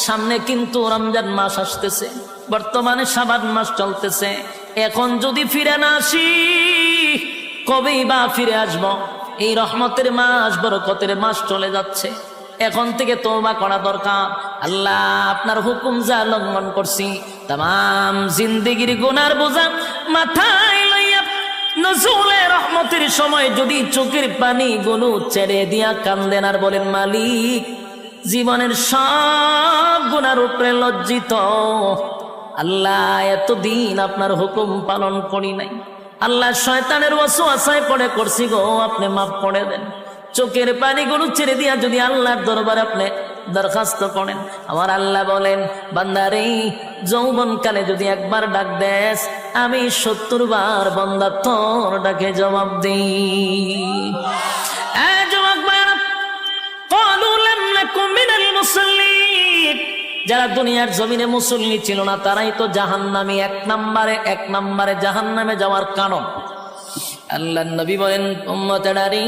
সামনে কিন্তু রমজান মাস আসতেছে, বর্তমানে শাবান মাস চলতেছে। এখন যদি ফিরে না আসি কবেই বা ফিরে আসবো? এই রহমতের মাস, বরকতের মাস চলে যাচ্ছে। এখন থেকে তওবা করা দরকার। আল্লাহ আপনার হুকুম যা লঙ্ঘন করছি, তাম জিন্দেগির গুনার বোঝা মাথায় লইয়া নজরুলে রহমতের সময় যদি চোখের পানি গুলো ছেড়ে দিয়া কান্দেন আর বলেন, মালিক জীবনের সব গুনার উপরে লজ্জিত, আল্লাহ এতদিন আপনার হুকুম পালন করি নাই, আল্লাহ শয়তানের ওয়াসওয়াসায় পড়ে করছি গো, আপনি মাফ করে দেন। চোখের পানিগুলো ছেড়ে দিয়া যদি আল্লাহর দরবারে আপনি দরখাস্ত করেন, আমার আল্লাহ বলেন, বান্দারে যৌবন কালে যদি একবার ডাক দেস, আমি 70 বার বান্দা তোর ডাকে জবাব দিই। যারা দুনিয়ার জমিনে মুসল্লি ছিল না তারাই তো জাহান্নামী, এক নম্বরে জাহান্নামে যাওয়ার কারণ। আল্লাহর নবী বলেন, উম্মতেরানি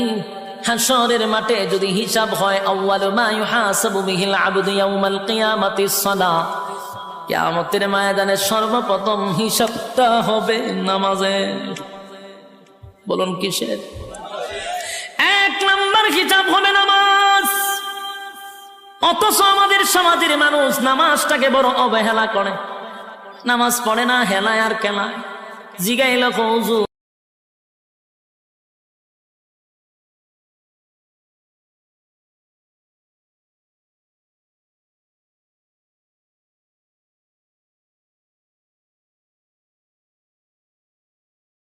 হাশরের মাঠে যদি হিসাব হয়, আউয়ালু মা ইউহাসাবু বিহিল আবদু ইয়াউমাল কিয়ামাতিস সালাহ, কিয়ামতের ময়দানে সর্বপ্রথম হিসাবটা হবে নামাজের। বলুন কিসের? 1 নম্বর হিসাব হবে নামাজ। অথচ আমাদের সমাজের মানুষ নামাজটাকে বড় অবহেলা করে, নামাজ পড়ে না, হেলায় আর কেলায়। জিগাইল হুজুর